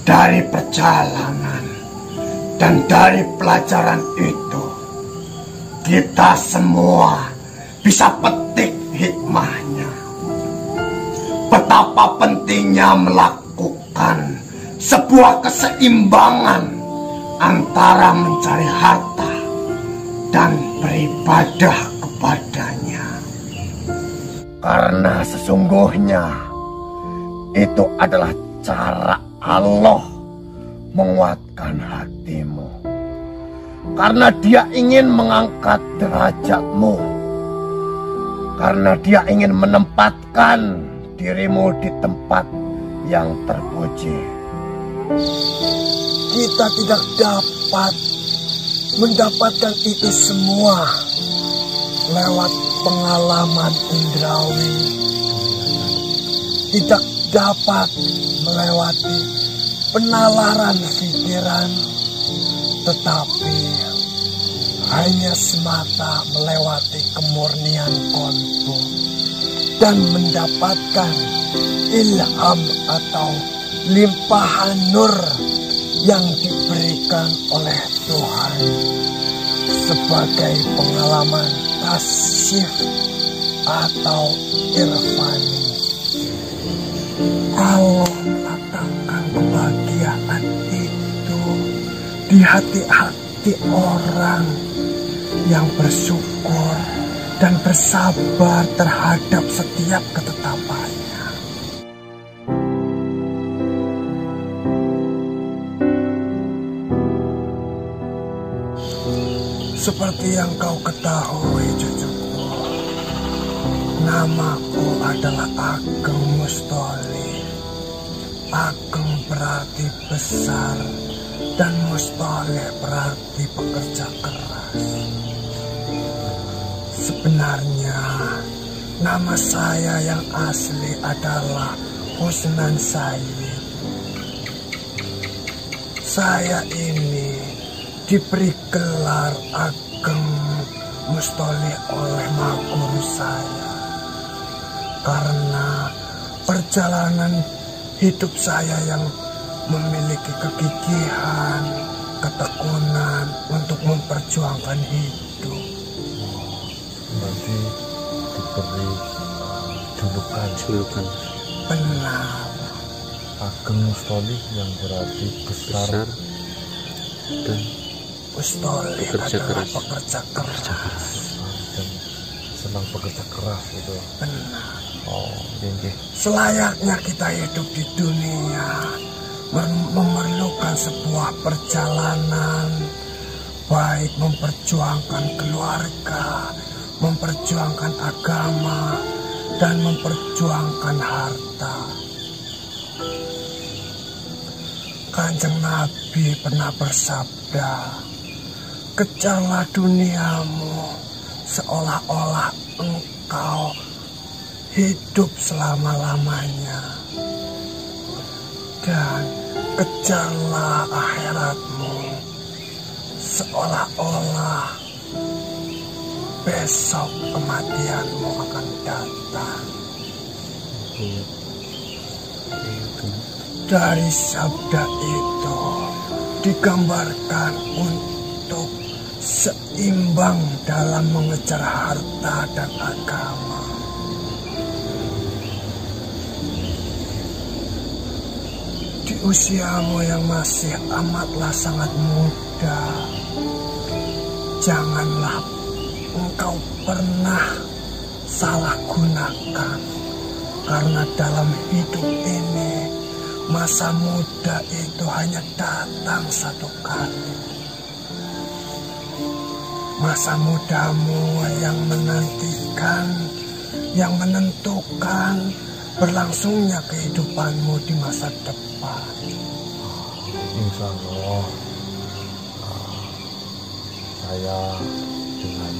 Dari perjalanan dan dari pelajaran itu, kita semua bisa petik hikmahnya. Betapa pentingnya melakukan sebuah keseimbangan antara mencari harta dan beribadah kepadanya. Karena sesungguhnya itu adalah cara Allah menguatkan hatimu. Karena Dia ingin mengangkat derajatmu. Karena Dia ingin menempatkan dirimu di tempat yang terpuji. Kita tidak dapat mendapatkan itu semua lewat pengalaman indrawi. Tidak dapat melewati penalaran pikiran, tetapi hanya semata melewati kemurnian kolbu dan mendapatkan ilham atau limpahan nur yang diberikan oleh Tuhan sebagai pengalaman tasyif atau irfani. Allah meletakkan kebahagiaan itu di hati-hati orang yang bersyukur dan bersabar terhadap setiap ketetapannya. Seperti yang kau ketahui, cucuku, namaku adalah Ageng Mustoli. Ageng berarti besar dan Mustoleh berarti pekerja keras. Sebenarnya nama saya yang asli adalah Husnan Sayyid. Saya ini diberi gelar Ageng Mustoli oleh Maha Guru saya karena perjalanan hidup saya yang memiliki kegigihan, ketekunan untuk memperjuangkan hidup. Berarti diberi julukan. Benar. Ageng Mustoli yang berarti besar dan Mustoli adalah pekerja keras. Dan senang bekerja keras itu. Benar. Oh, iya. Selayaknya kita hidup di dunia memerlukan sebuah perjalanan, baik memperjuangkan keluarga, memperjuangkan agama, dan memperjuangkan harta. Kanjeng Nabi pernah bersabda, kejarlah duniamu seolah-olah engkau hidup selama-lamanya, dan kejarlah akhiratmu seolah-olah besok kematianmu akan datang. Dari sabda itu digambarkan untuk seimbang dalam mengejar harta dan agama. Di usiamu yang masih amatlah sangat muda, janganlah engkau pernah salah gunakan, karena dalam hidup ini masa muda itu hanya datang satu kali. Masa mudamu yang menantikan, yang menentukan berlangsungnya kehidupanmu di masa depan. Insya Allah saya dengan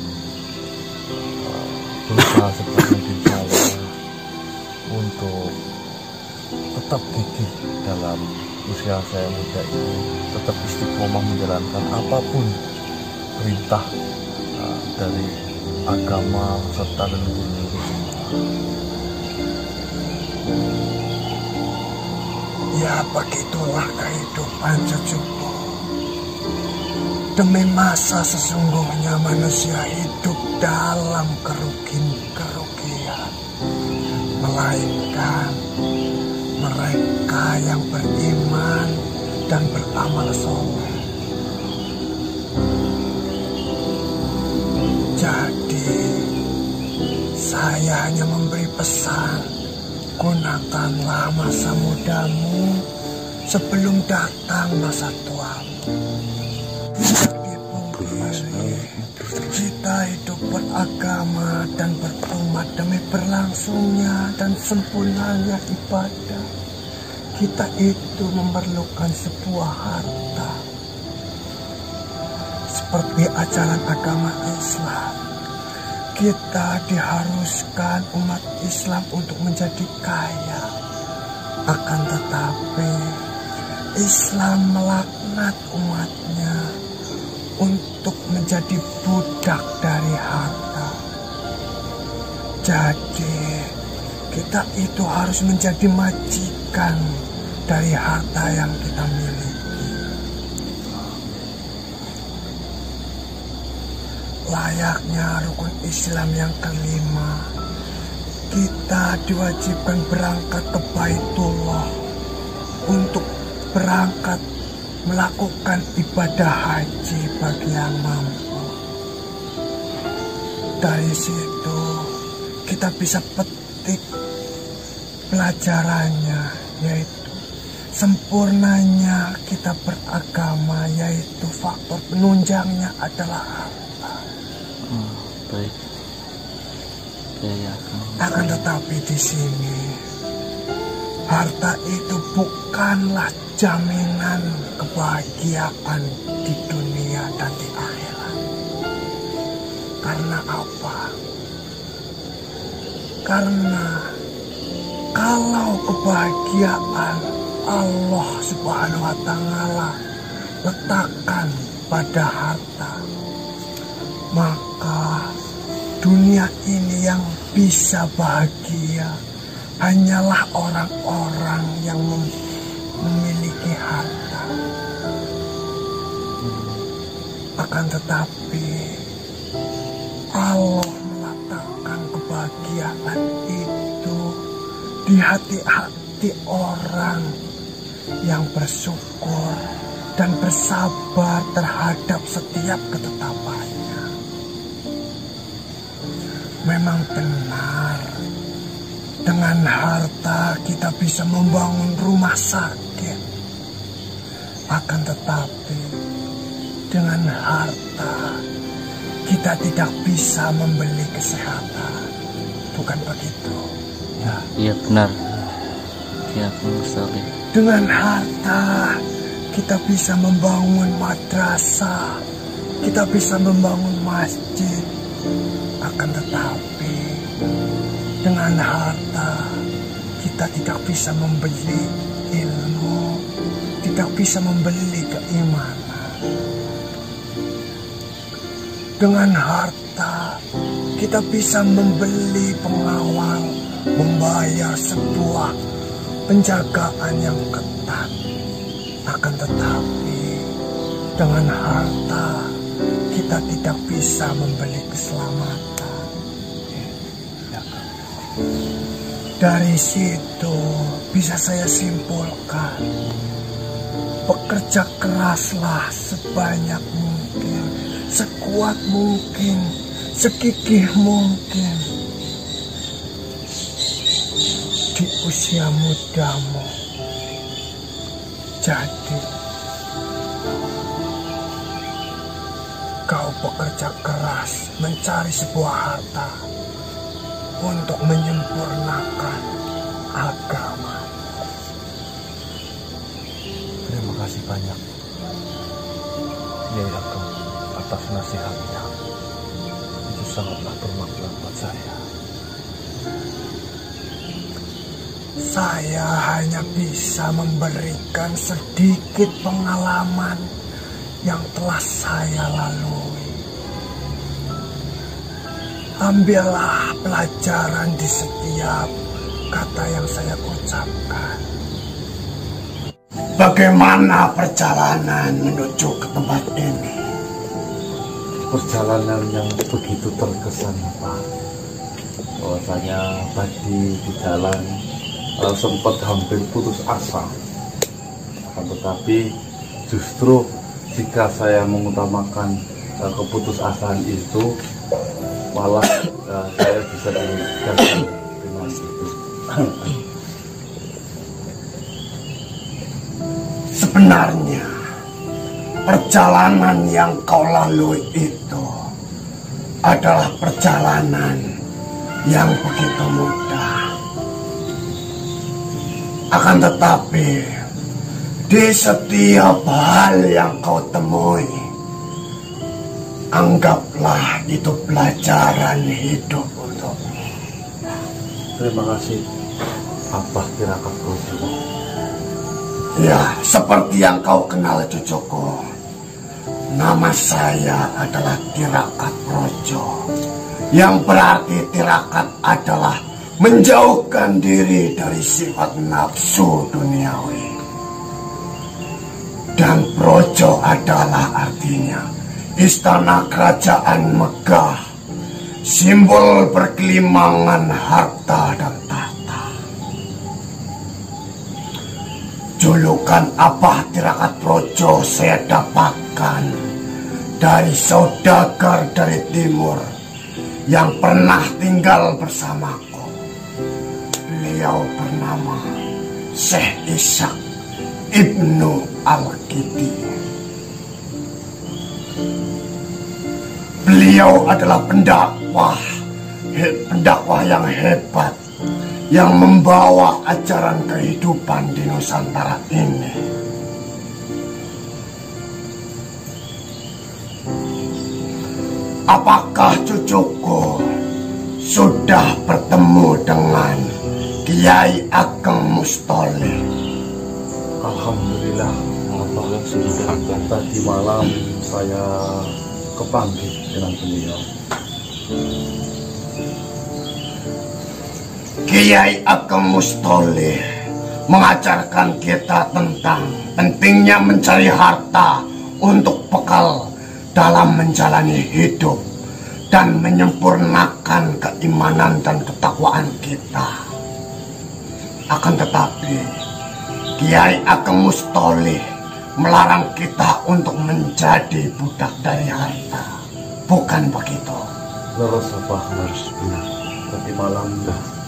berusaha seperti mungkin saya untuk tetap gigih dalam usia saya muda ini, tetap istiqomah menjalankan apapun perintah dari agama serta leluhur semua. Ya begitulah kehidupan cucuku. Demi masa sesungguhnya manusia hidup dalam kerugian. Melainkan mereka yang beriman dan beramal soleh. Jadi saya hanya memberi pesan, gunakanlah masa mudamu sebelum datang masa tuamu. Kita hidup beragama dan berumat demi berlangsungnya dan sempurnanya ibadah. Kita itu memerlukan sebuah harta. Seperti ajaran agama Islam, kita diharuskan umat Islam untuk menjadi kaya. Akan tetapi Islam melaknat umatnya untuk menjadi budak dari harta. Jadi kita itu harus menjadi majikan dari harta yang kita miliki. Layaknya rukun Islam yang kelima, kita diwajibkan berangkat ke Baitullah untuk berangkat melakukan ibadah haji bagi yang mampu. Dari situ kita bisa petik pelajarannya, yaitu sempurnanya kita beragama, yaitu faktor penunjangnya adalah harta. Baik. Ya. Akan tetapi di sini harta itu bukanlah jaminan kebahagiaan di dunia dan di akhirat. Karena apa? Karena kalau kebahagiaan Allah Subhanahu wa Ta'ala letakkan pada harta, maka dunia ini yang bisa bahagia hanyalah orang-orang yang memiliki harta. Akan tetapi Allah meletakkan kebahagiaan itu di hati-hati orang yang bersyukur dan bersabar terhadap setiap ketetapannya. Memang benar, dengan harta kita bisa membangun rumah sakit. Akan tetapi dengan harta kita tidak bisa membeli kesehatan. Bukan begitu? Ya. Iya benar. Ya, Ustaz. Dengan harta kita bisa membangun madrasah, kita bisa membangun masjid. Akan tetapi dengan harta kita tidak bisa membeli ilmu, tidak bisa membeli keimanan. Dengan harta kita bisa membeli pengawal, membayar sebuah penjagaan yang ketat. Akan tetapi dengan harta kita tidak bisa membeli keselamatan. Dari situ bisa saya simpulkan, bekerja keraslah sebanyak mungkin, sekuat mungkin, segigih mungkin di usia mudamu. Jadi kau bekerja keras mencari sebuah harta untuk menyempurnakan agama. Terima kasih banyak Kiai Ageng atas nasihatnya. Itu sangatlah bermakna buat saya. Saya hanya bisa memberikan sedikit pengalaman yang telah saya lalui. Ambillah pelajaran di setiap kata yang saya ucapkan. Bagaimana perjalanan menuju ke tempat ini? Perjalanan yang begitu terkesan, Pak. Bahwasanya tadi di jalan sempat hampir putus asa. Akan tetapi justru jika saya mengutamakan keputusasaan itu, malah saya bisa digagal dengan itu. Sebenarnya perjalanan yang kau lalui itu adalah perjalanan yang begitu mudah. Akan tetapi di setiap hal yang kau temui, anggaplah itu pelajaran hidup untukmu. Terima kasih, Abah Tirakat Projo. Ya, seperti yang kau kenal, cucuku. Nama saya adalah Tirakat Projo, yang berarti tirakat adalah menjauhkan diri dari sifat nafsu duniawi. Dan Projo adalah artinya istana kerajaan megah, simbol berkelimangan harta dan tahta. Julukan Abah Tirakat Projo saya dapatkan dari saudagar dari timur yang pernah tinggal bersamaku. Beliau bernama Syekh Ishak Ibnu Al-Kidi. Beliau adalah pendakwah yang hebat, yang membawa ajaran kehidupan di Nusantara ini. Apakah cucuku sudah bertemu dengan Kiai Ageng Mustoleh? Alhamdulillah, sudah. Tadi malam saya kepanggil dengan beliau. Kiai Ageng Mustoleh mengajarkan kita tentang pentingnya mencari harta untuk bekal dalam menjalani hidup dan menyempurnakan keimanan dan ketakwaan kita. Akan tetapi Kiai Ageng Mustoleh melarang kita untuk menjadi budak dari harta. Bukan begitu? Leres apa harus benar. Tadi malam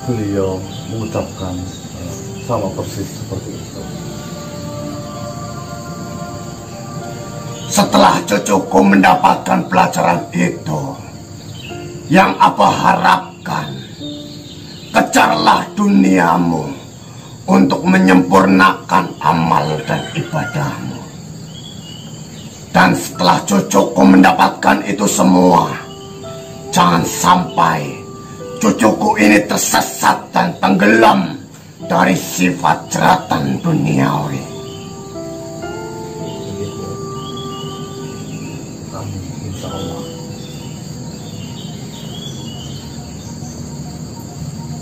beliau mengucapkan sama persis seperti itu. Setelah cucuku mendapatkan pelajaran itu, yang apa harapkan, kejarlah duniamu untuk menyempurnakan amal dan ibadahmu. Dan setelah cucuku mendapatkan itu semua, jangan sampai cucuku ini tersesat dan tenggelam dari sifat jeratan duniawi. Amin, insya Allah.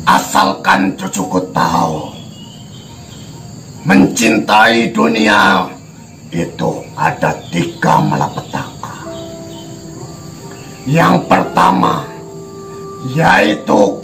Asalkan cucuku tahu, mencintai dunia itu ada 3 malapetaka. Yang pertama yaitu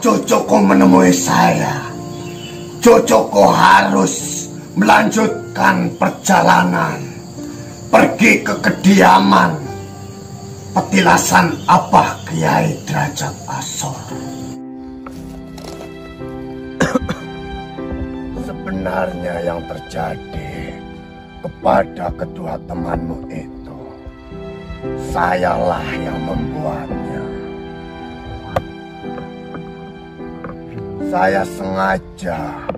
cucuku menemui saya, cucuku harus melanjutkan perjalanan pergi ke kediaman petilasan Abah Kiai Derajat Asor. Sebenarnya yang terjadi kepada kedua temanmu itu, sayalah yang membuatnya. Saya sengaja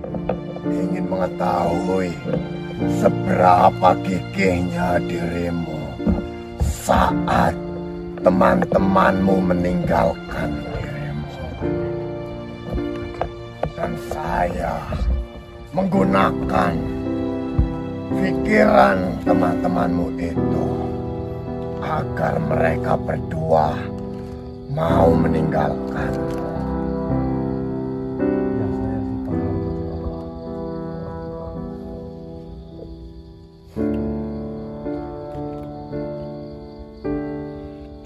ingin mengetahui seberapa gigihnya dirimu saat teman-temanmu meninggalkan dirimu. Dan saya menggunakan pikiran teman-temanmu itu agar mereka berdua mau meninggalkan.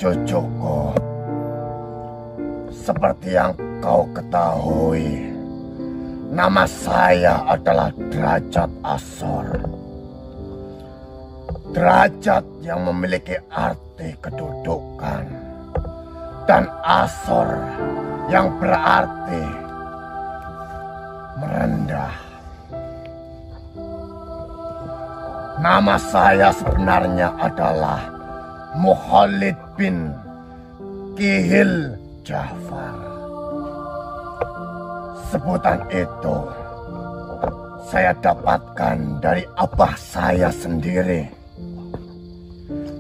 Cucuku, seperti yang kau ketahui, nama saya adalah Derajat Asor. Derajat yang memiliki arti kedudukan, dan Asor yang berarti merendah. Nama saya sebenarnya adalah Mukhalid bin Kihil Jafar. Sebutan itu saya dapatkan dari abah saya sendiri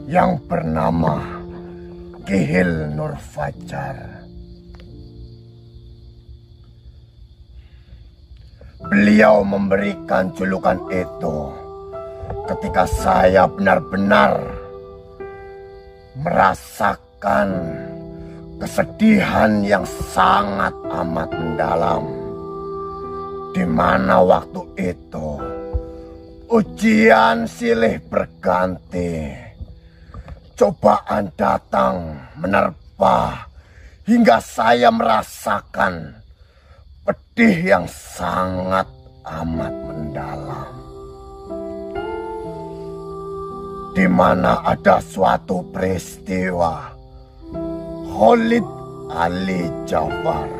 yang bernama Kihil Nur Fajar. Beliau memberikan julukan itu ketika saya benar-benar merasakan kesedihan yang sangat amat mendalam, di mana waktu itu ujian silih berganti, cobaan datang menerpa hingga saya merasakan pedih yang sangat amat mendalam. Di mana ada suatu peristiwa Khalid Ali Jafar,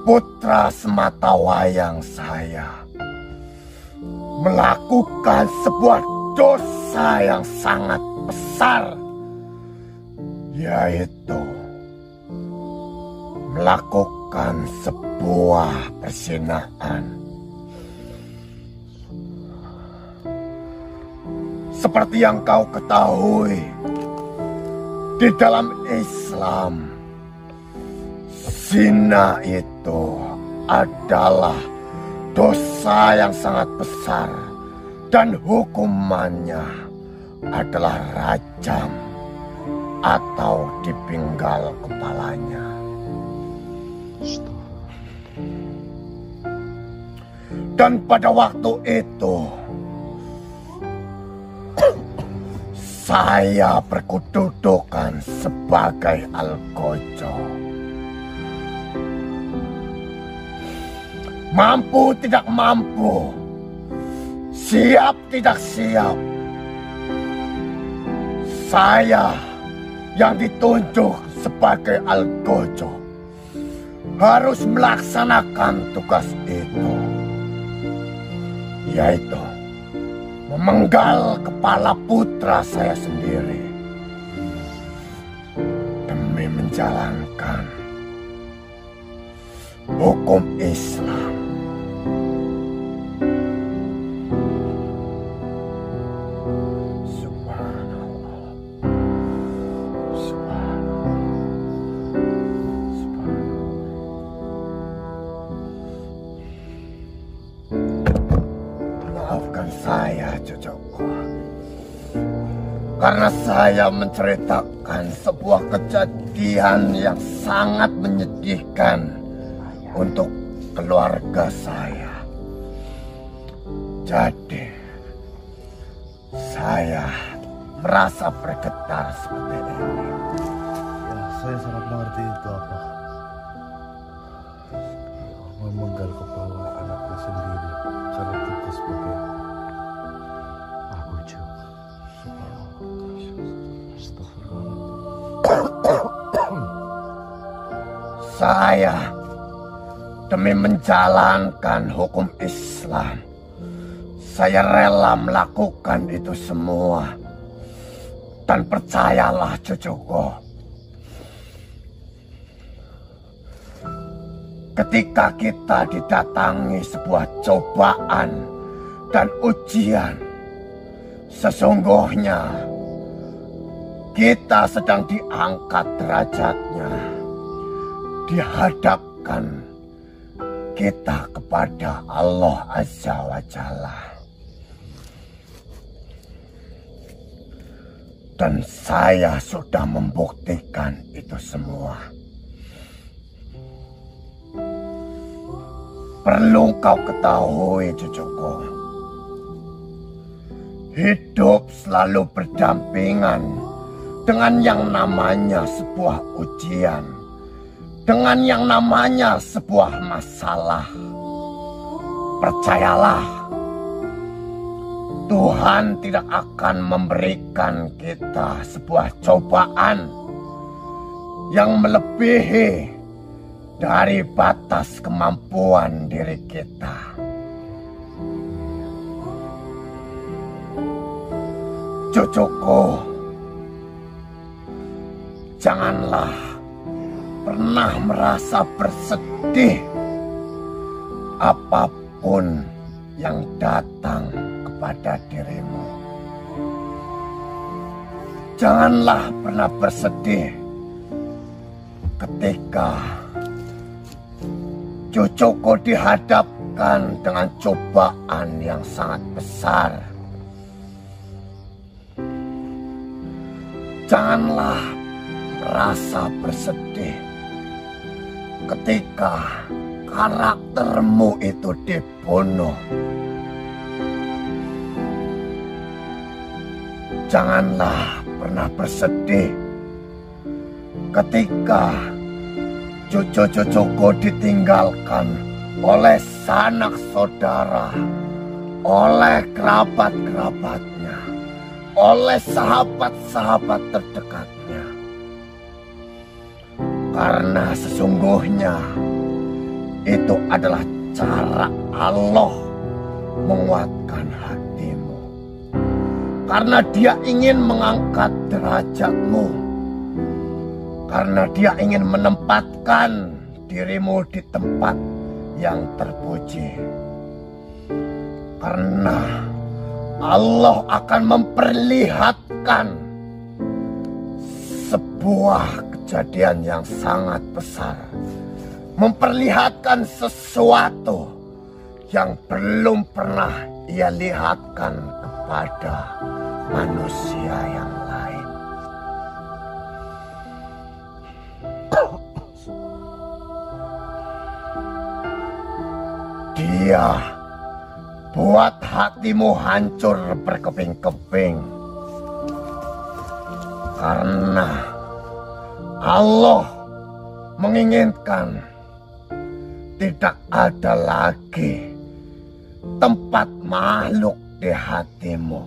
putra sematawayang saya, melakukan sebuah dosa yang sangat besar, yaitu melakukan sebuah perzinahan. Seperti yang kau ketahui, di dalam Islam, zina itu adalah dosa yang sangat besar dan hukumannya adalah rajam atau dipenggal kepalanya. Dan pada waktu itu saya berkedudukan sebagai Algojo. Mampu tidak mampu, siap tidak siap, saya yang ditunjuk sebagai Algojo harus melaksanakan tugas itu, yaitu memenggal kepala putra saya sendiri demi menjalankan hukum Islam. Subhanallah, subhanallah, subhanallah. Maafkan saya, cucuku, karena saya menceritakan sebuah kejadian yang sangat menyedihkan untuk keluarga saya. Jadi saya merasa bergetar seperti ini. Ya, saya sangat mengerti itu, Abah. memenggal kepala anaknya sendiri karena tugas sebagai Aku juga. Saya demi menjalankan hukum Islam, saya rela melakukan itu semua. Dan percayalah cucuku, ketika kita didatangi sebuah cobaan dan ujian, sesungguhnya kita sedang diangkat derajatnya, dihadapkan kita kepada Allah Azza wa Jalla. Dan saya sudah membuktikan itu semua. Perlu kau ketahui cucuku, hidup selalu berdampingan dengan yang namanya sebuah ujian, dengan yang namanya sebuah masalah. Percayalah, Tuhan tidak akan memberikan kita sebuah cobaan yang melebihi dari batas kemampuan diri kita. Cucuku, janganlah pernah merasa bersedih apapun yang datang pada dirimu. Janganlah pernah bersedih ketika cucuku dihadapkan dengan cobaan yang sangat besar. Janganlah merasa bersedih ketika karaktermu itu dibunuh. Janganlah pernah bersedih ketika cucu-cucuku ditinggalkan oleh sanak saudara, oleh kerabat-kerabatnya, oleh sahabat-sahabat terdekatnya. Karena sesungguhnya itu adalah cara Allah menguatkan hatimu. Karena Dia ingin mengangkat derajatmu. Karena Dia ingin menempatkan dirimu di tempat yang terpuji. Karena Allah akan memperlihatkan sebuah kejadian yang sangat besar. Memperlihatkan sesuatu yang belum pernah Ia lihatkan kepada manusia yang lain. Dia buat hatimu hancur berkeping-keping karena Allah menginginkan tidak ada lagi tempat makhluk di hatimu.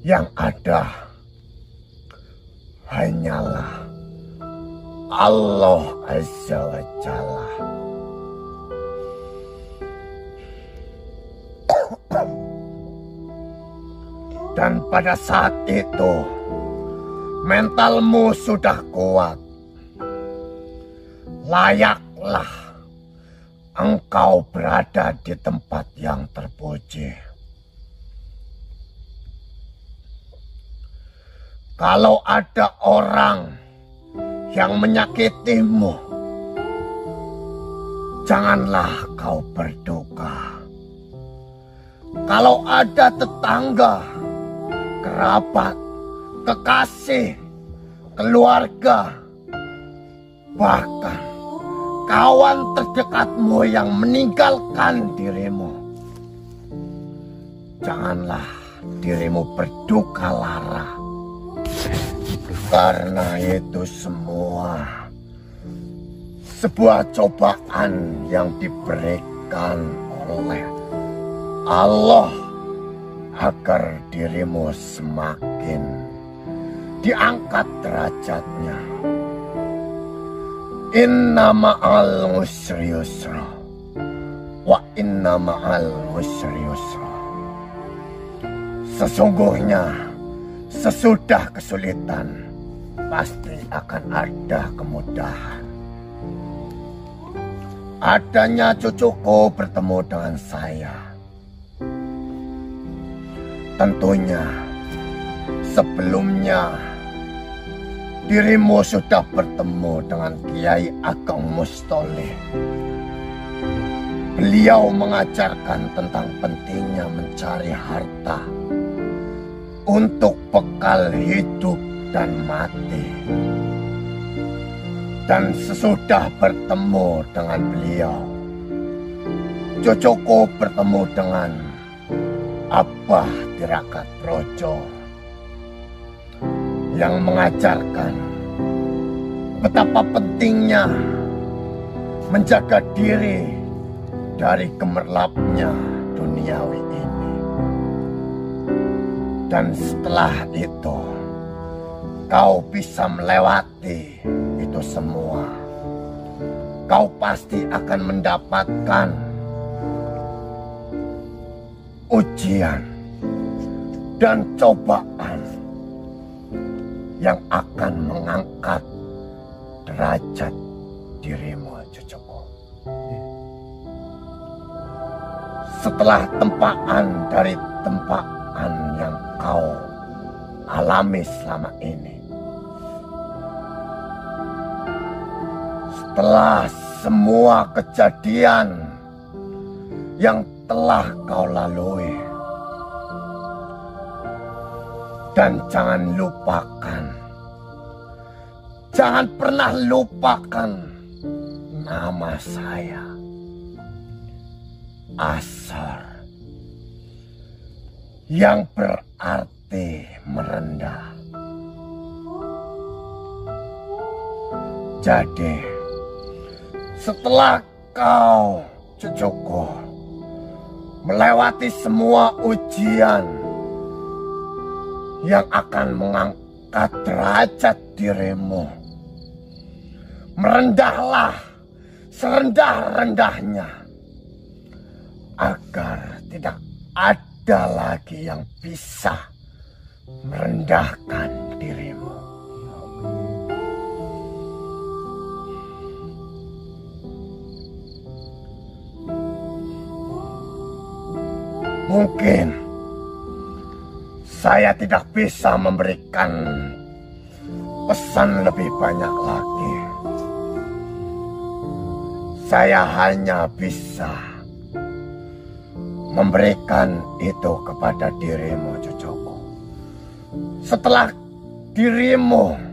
Yang ada hanyalah Allah Azza wa Jalla. Dan pada saat itu mentalmu sudah kuat. Layaklah engkau berada di tempat yang terpuji. Kalau ada orang yang menyakitimu, janganlah kau berduka. Kalau ada tetangga, kerabat, kekasih, keluarga, bahkan kawan terdekatmu yang meninggalkan dirimu, janganlah dirimu berduka lara. Karena itu semua sebuah cobaan yang diberikan oleh Allah agar dirimu semakin diangkat derajatnya. Inna ma'al usri yusra wa inna ma'al usri yusra. Sesungguhnya sesudah kesulitan pasti akan ada kemudahan. Adanya cucuku bertemu dengan saya, tentunya sebelumnya dirimu sudah bertemu dengan Kiai Ageng Mustoleh. Beliau mengajarkan tentang pentingnya mencari harta untuk bekal hidup dan mati. Dan sesudah bertemu dengan beliau, cucuku bertemu dengan Abah Tirakat Brojo yang mengajarkan betapa pentingnya menjaga diri dari gemerlapnya duniawi ini. Dan setelah itu kau bisa melewati itu semua. Kau pasti akan mendapatkan ujian dan cobaan yang akan mengangkat derajat dirimu, cucuku. Setelah tempaan dari tempaan yang kau alami selama ini, setelah semua kejadian yang telah kau lalui, dan jangan lupakan, jangan pernah lupakan nama saya, Asor, yang berarti merendah. Jadi, setelah kau, cucuku, melewati semua ujian yang akan mengangkat derajat dirimu, merendahlah serendah-rendahnya agar tidak ada lagi yang bisa merendahkan dirimu. Mungkin saya tidak bisa memberikan pesan lebih banyak lagi. Saya hanya bisa memberikan itu kepada dirimu, cucuku. Setelah dirimu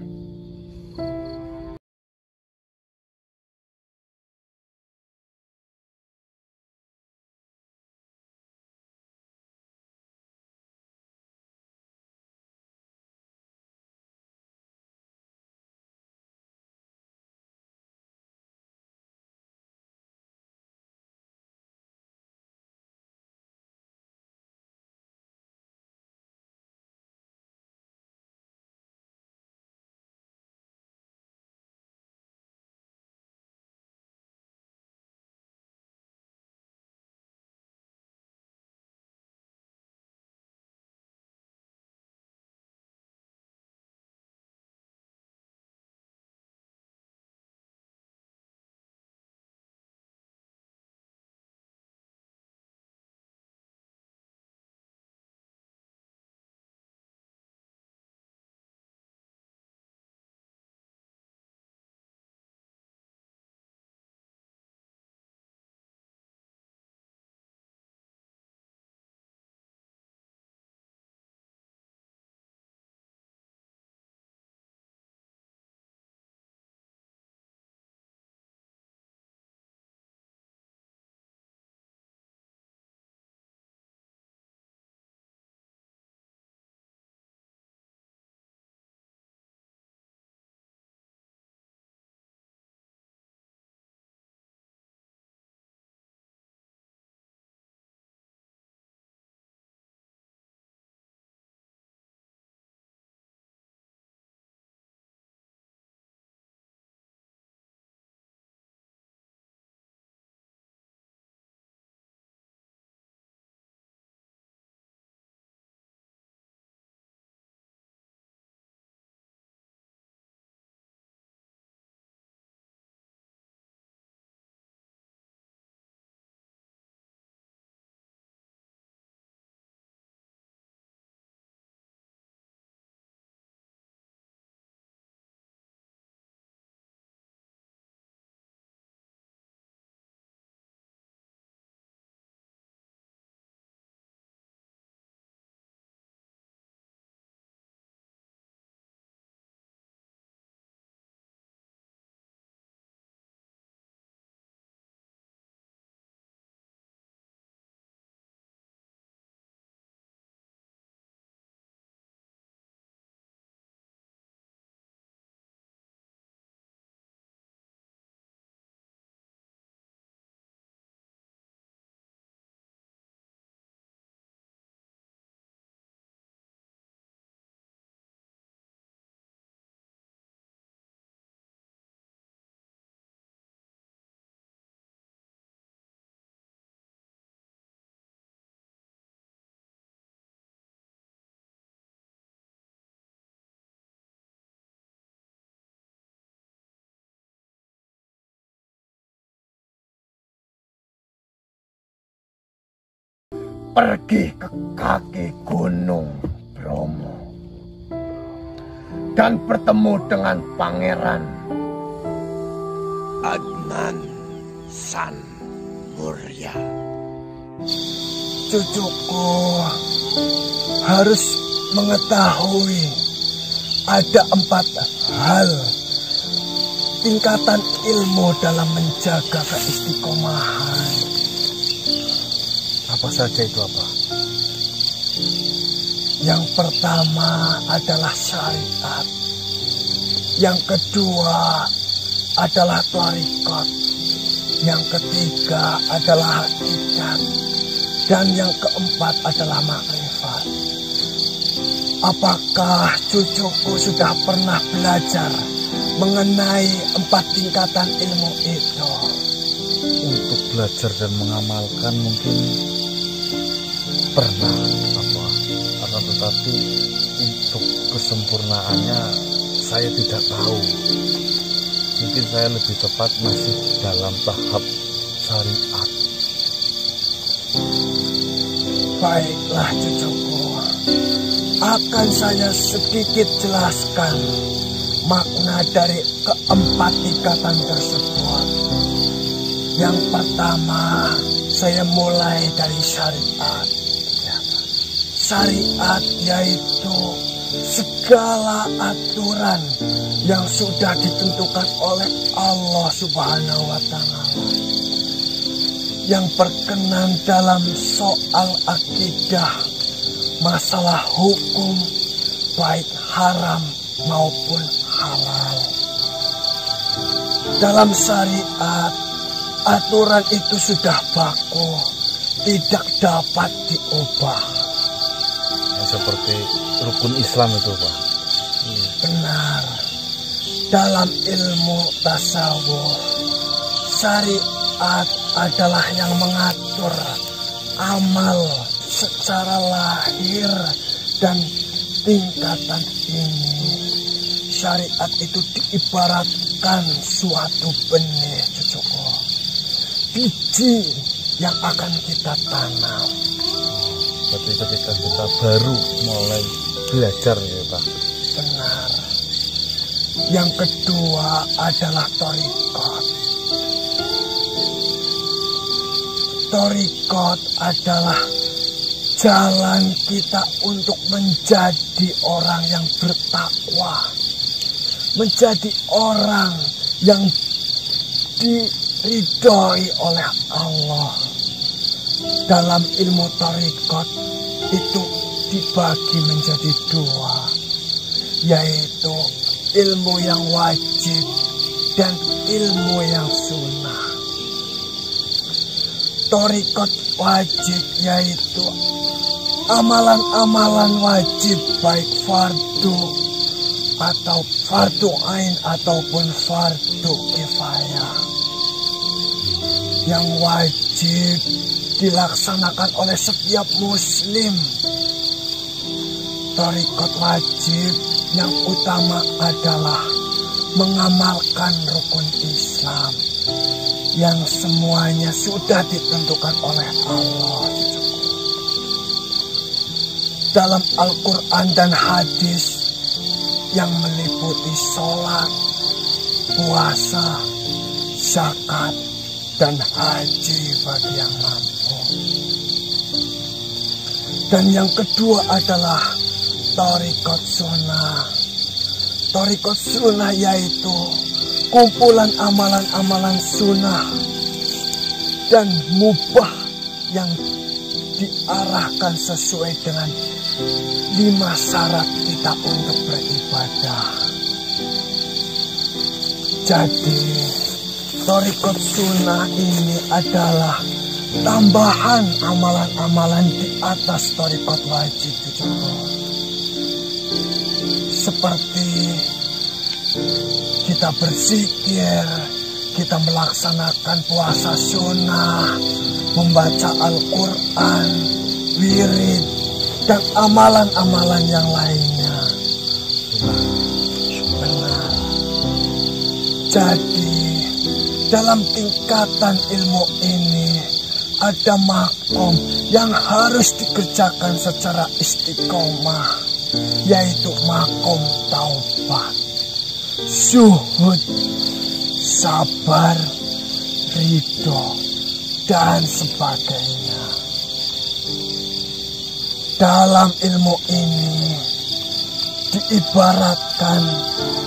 pergi ke kaki Gunung Bromo dan bertemu dengan Pangeran Adnan Sanmurya. Cucuku harus mengetahui ada 4 hal tingkatan ilmu dalam menjaga keistiqomahan. Apa saja itu, apa? Yang pertama adalah syariat. Yang kedua adalah thariqat. Yang ketiga adalah hakikat. Dan yang keempat adalah makrifat. Apakah cucuku sudah pernah belajar mengenai 4 tingkatan ilmu itu? Untuk belajar dan mengamalkan mungkin pernah, apa? Akan tetapi untuk kesempurnaannya saya tidak tahu. Mungkin saya lebih tepat masih dalam tahap syariat. Baiklah cucuku, akan saya sedikit jelaskan makna dari keempat tingkatan tersebut. Yang pertama, saya mulai dari syariat. Syariat yaitu segala aturan yang sudah ditentukan oleh Allah Subhanahu wa Ta'ala, yang berkenan dalam soal akidah, masalah hukum, baik haram maupun halal. Dalam syariat, aturan itu sudah baku, tidak dapat diubah. Seperti rukun Islam itu, Pak. Benar. Dalam ilmu tasawuf, syariat adalah yang mengatur amal secara lahir dan tingkatan ini. Syariat itu diibaratkan suatu benih, cucuku. Biji yang akan kita tanam. Berarti ketika kita baru mulai belajar ya, Pak. Benar. Yang kedua adalah thariqat. Thariqat adalah jalan kita untuk menjadi orang yang bertakwa, menjadi orang yang diridhoi oleh Allah. Dalam ilmu thariqat itu dibagi menjadi 2, yaitu ilmu yang wajib dan ilmu yang sunnah. Thariqat wajib yaitu amalan-amalan wajib, baik fardu atau fardu ain ataupun fardu kifayah, yang wajib dilaksanakan oleh setiap muslim. Thariqat wajib yang utama adalah mengamalkan rukun Islam yang semuanya sudah ditentukan oleh Allah. Dalam Al-Quran dan hadis yang meliputi sholat, puasa, zakat, dan haji bagi yang mampu. Dan yang kedua adalah thariqat sunnah. Thariqat sunnah yaitu kumpulan amalan-amalan sunnah dan mubah yang diarahkan sesuai dengan 5 syarat kita untuk beribadah. Jadi thariqat sunnah ini adalah tambahan amalan-amalan di atas thariqat wajib. Seperti kita berzikir, kita melaksanakan puasa sunnah, membaca Al-Quran, wirid, dan amalan-amalan yang lainnya. Benar. Jadi dalam tingkatan ilmu ini ada makom yang harus dikerjakan secara istiqomah, yaitu makom taubat, syuhud, sabar, ridho, dan sebagainya. Dalam ilmu ini diibaratkan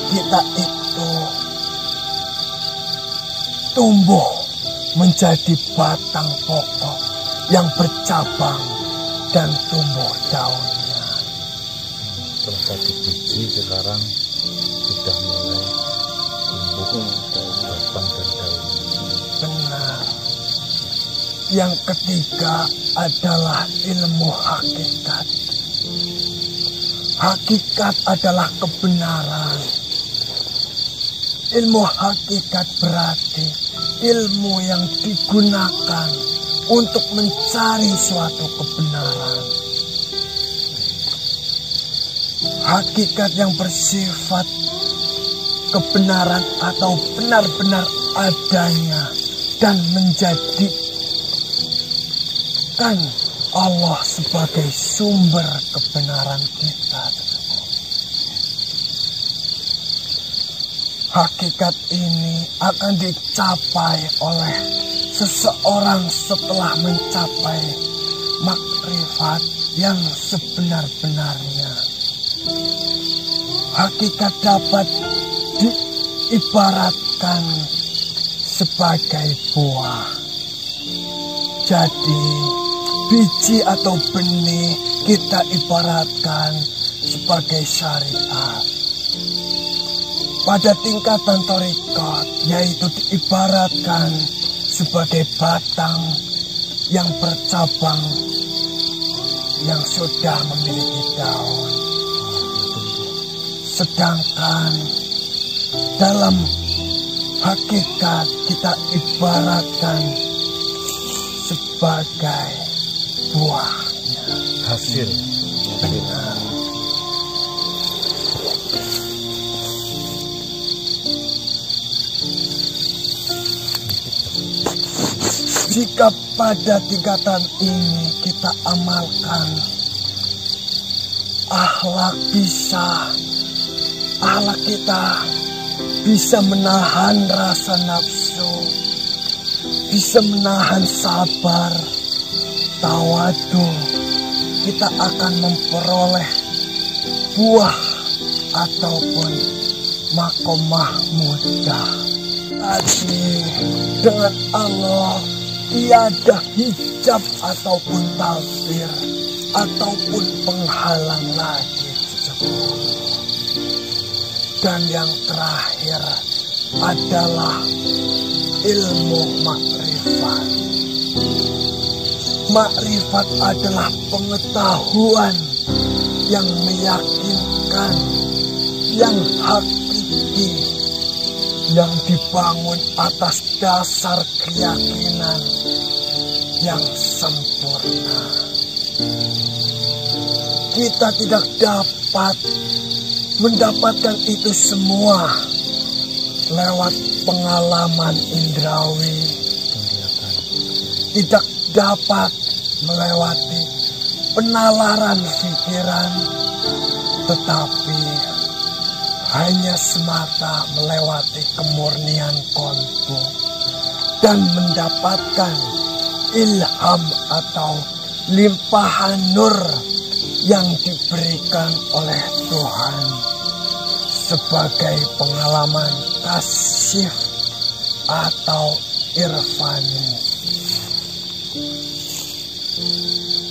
kita itu tumbuh menjadi batang pokok yang bercabang dan tumbuh daunnya. Setelah satu biji sekarang sudah mulai tumbuh batang dan daun. Benar. Yang ketiga adalah ilmu hakikat. Hakikat adalah kebenaran. Ilmu hakikat berarti ilmu yang digunakan untuk mencari suatu kebenaran. Hakikat yang bersifat kebenaran atau benar-benar adanya dan menjadikan Allah sebagai sumber kebenaran kita. Hakikat ini akan dicapai oleh seseorang setelah mencapai makrifat yang sebenar-benarnya. Hakikat dapat diibaratkan sebagai buah. Jadi, biji atau benih kita ibaratkan sebagai syariat. Pada tingkatan thariqat, yaitu diibaratkan sebagai batang yang bercabang yang sudah memiliki daun. Sedangkan dalam hakikat kita ibaratkan sebagai buahnya, Hasil. benar. Jika pada tingkatan ini kita amalkan, akhlak kita bisa menahan rasa nafsu, bisa menahan sabar, tawadu, kita akan memperoleh buah ataupun makom mahmudah. Tadi dengan Allah tiada hijab ataupun tabir ataupun penghalang lagi. Dan yang terakhir adalah ilmu makrifat. Makrifat adalah pengetahuan yang meyakinkan, yang hakiki, yang dibangun atas dasar keyakinan yang sempurna. Kita tidak dapat mendapatkan itu semua lewat pengalaman indrawi, tidak dapat melewati penalaran pikiran, tetapi hanya semata melewati kemurnian kolbu dan mendapatkan ilham atau limpahan nur yang diberikan oleh Tuhan sebagai pengalaman kasyif atau irfani.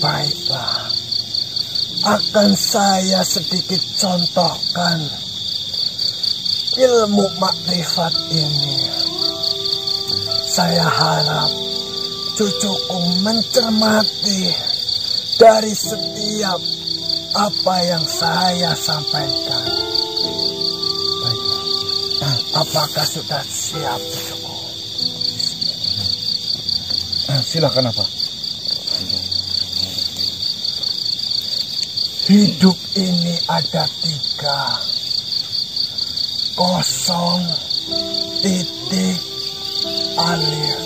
Baiklah, akan saya sedikit contohkan ilmu makrifat ini. Saya harap cucuku mencermati dari setiap apa yang saya sampaikan. Baiklah. Apakah sudah siap, cucuku? Silakan apa? Hidup ini ada 3. Kosong, titik, alif.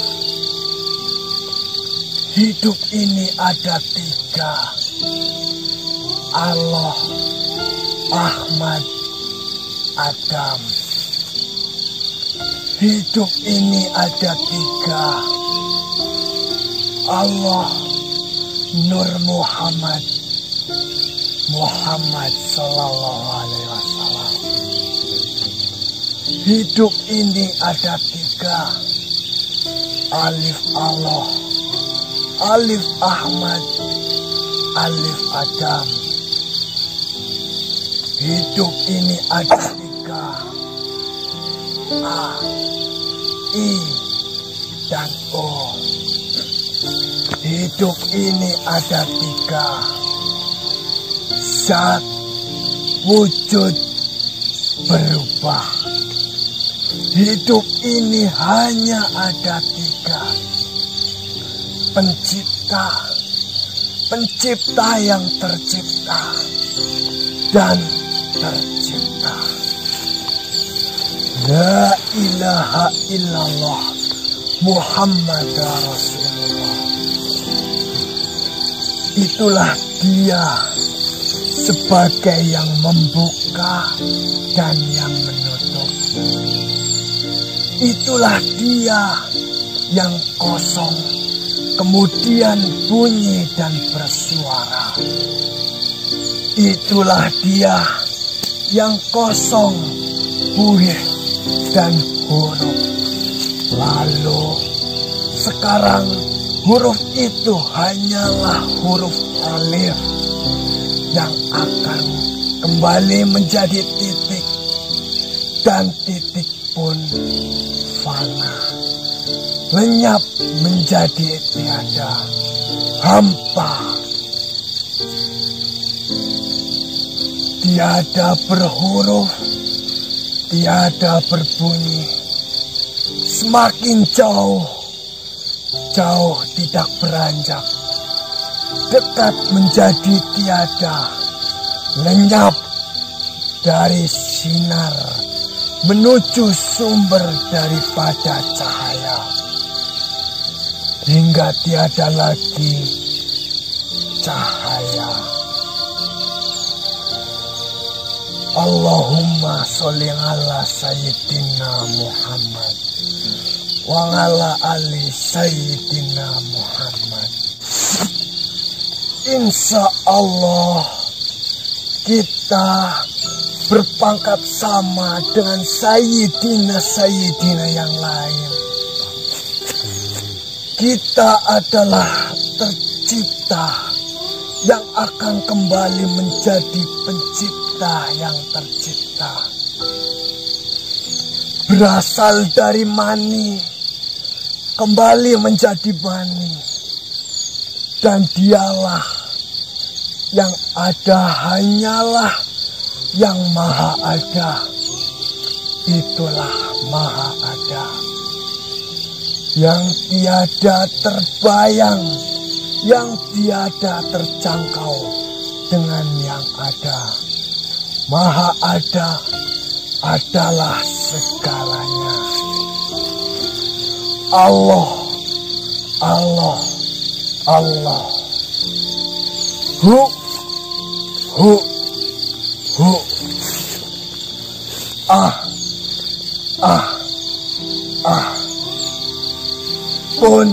Hidup ini ada tiga. Allah, Ahmad, Adam. Hidup ini ada tiga. Allah, Nur Muhammad, Muhammad Sallallahu Alaihi Wasallam. Hidup ini ada tiga. Alif Allah, Alif Ahmad, Alif Adam. Hidup ini ada tiga. A, I, dan O. Hidup ini ada tiga. Zat, wujud, berubah. Hidup ini hanya ada tiga. Pencipta, pencipta yang tercipta, dan tercipta. La ilaha illallah Muhammad Rasulullah. Itulah dia sebagai yang membuka dan yang menutup. Itulah dia yang kosong, kemudian bunyi dan bersuara. Itulah dia yang kosong, buih, dan huruf. Lalu sekarang huruf itu hanyalah huruf alif yang akan kembali menjadi titik, dan titik pun fana, lenyap menjadi tiada, hampa. Tiada berhuruf, tiada berbunyi. Semakin jauh, jauh tidak beranjak. Dekat menjadi tiada, lenyap dari sinar, menuju sumber daripada cahaya. Hingga tiada lagi cahaya. Allahumma sholli ala sayyidina Muhammad wa ala ali sayyidina Muhammad. Insya Allah kita berpangkat sama dengan sayyidina yang lain. Kita adalah tercipta yang akan kembali menjadi pencipta yang tercipta. Berasal dari mani, kembali menjadi mani. Dan dialah yang ada, hanyalah yang maha ada. Itulah maha ada, yang tiada terbayang, yang tiada terjangkau dengan yang ada. Maha ada adalah segalanya. Allah, Allah, Allah. Hu, hu, hu. Ah, ah, ah. Kun,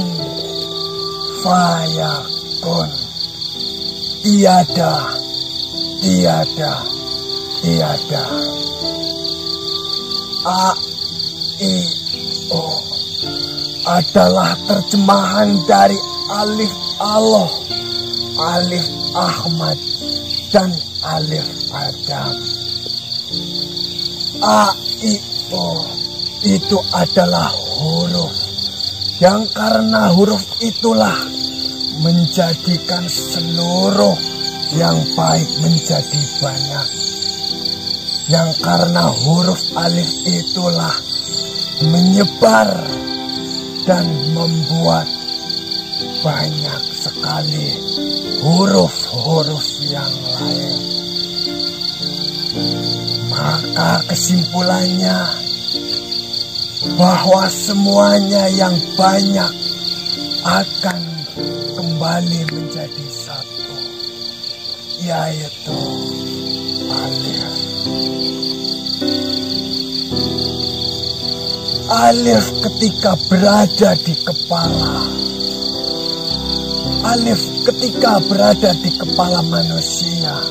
fayakun. Tiada, tiada, tiada. A, I, O adalah terjemahan dari alif Allah, alif Ahmad, dan alif Adam. A, I, O itu adalah huruf, yang karena huruf itulah menjadikan seluruh yang baik menjadi banyak. Yang karena huruf alif itulah menyebar dan membuat banyak sekali huruf-huruf yang lain. Maka kesimpulannya bahwa semuanya yang banyak akan kembali menjadi satu, yaitu Alif. Alif ketika berada di kepala, Alif ketika berada di kepala manusia,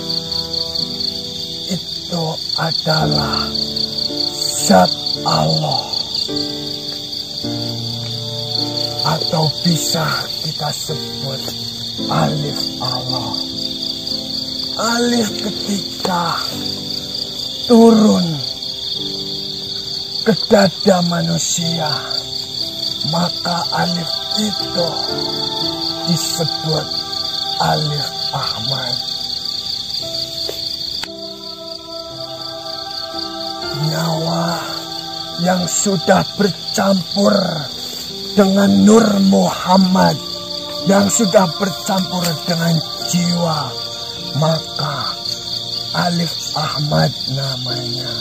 itu adalah zat Allah, atau bisa kita sebut Alif Allah. Alif ketika turun ke dada manusia, maka Alif itu disebut Alif Ahmad. Nyawa yang sudah bercampur dengan Nur Muhammad, yang sudah bercampur dengan jiwa, maka Alif Ahmad namanya.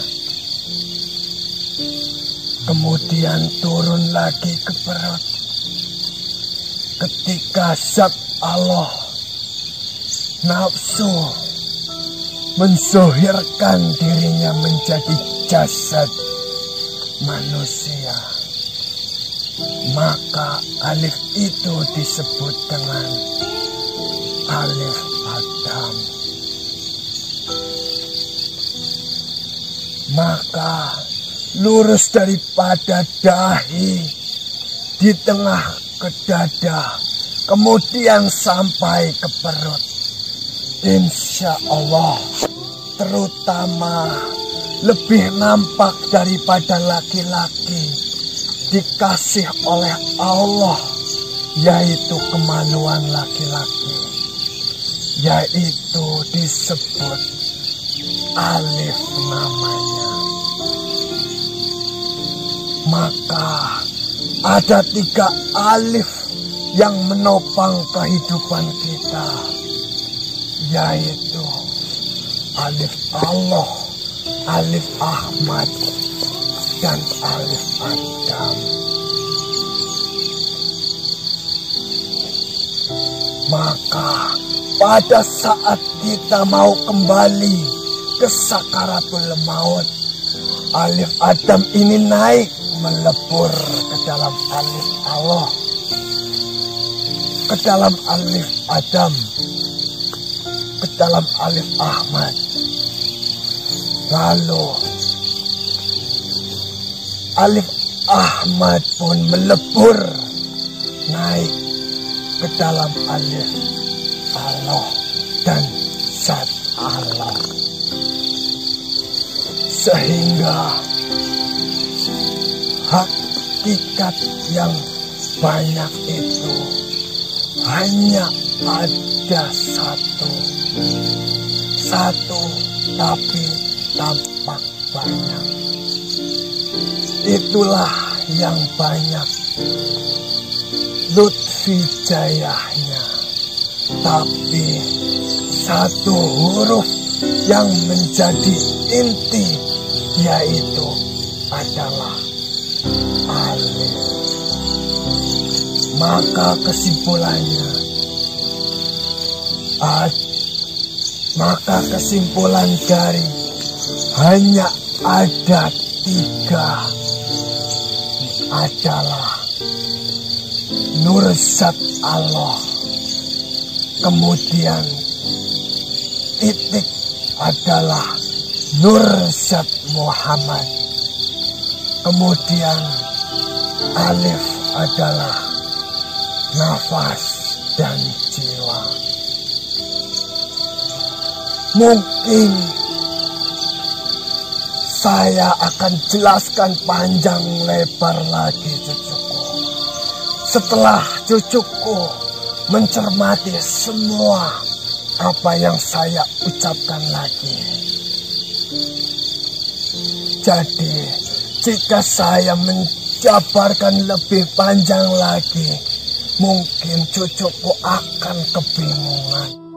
Kemudian turun lagi ke perut. Ketika zat Allah nafsu menzuhirkan dirinya menjadi jasad manusia, maka Alif itu disebut dengan Alif Adam. Maka lurus daripada dahi di tengah ke dada, kemudian sampai ke perut. Insya Allah, terutama lebih nampak daripada laki-laki, dikasih oleh Allah, yaitu kemaluan laki-laki, yaitu disebut Alif namanya. Maka ada 3 alif yang menopang kehidupan kita, yaitu Alif Allah, Alif Ahmad, dan Alif Adam. Maka pada saat kita mau kembali ke sakaratul maut, Alif Adam ini naik melebur ke dalam Alif Allah, ke dalam Alif Adam, ke dalam Alif Ahmad. Lalu Alif Ahmad pun melebur naik ke dalam Alif Allah dan zat Allah. Sehingga hakikat yang banyak itu hanya ada satu tapi tampak banyak. Itulah yang banyak lutfi jayahnya, tapi satu huruf yang menjadi inti, yaitu keadalah alif. Maka kesimpulan dari hanya ada 3 adalah Nur Zat Allah, kemudian titik adalah Nur Zat Muhammad, kemudian alif adalah nafas dan jiwa. Mungkin saya akan jelaskan panjang lebar lagi cucuku, setelah cucuku mencermati semua apa yang saya ucapkan lagi. Jadi jika saya menjabarkan lebih panjang lagi, mungkin cucuku akan kebingungan.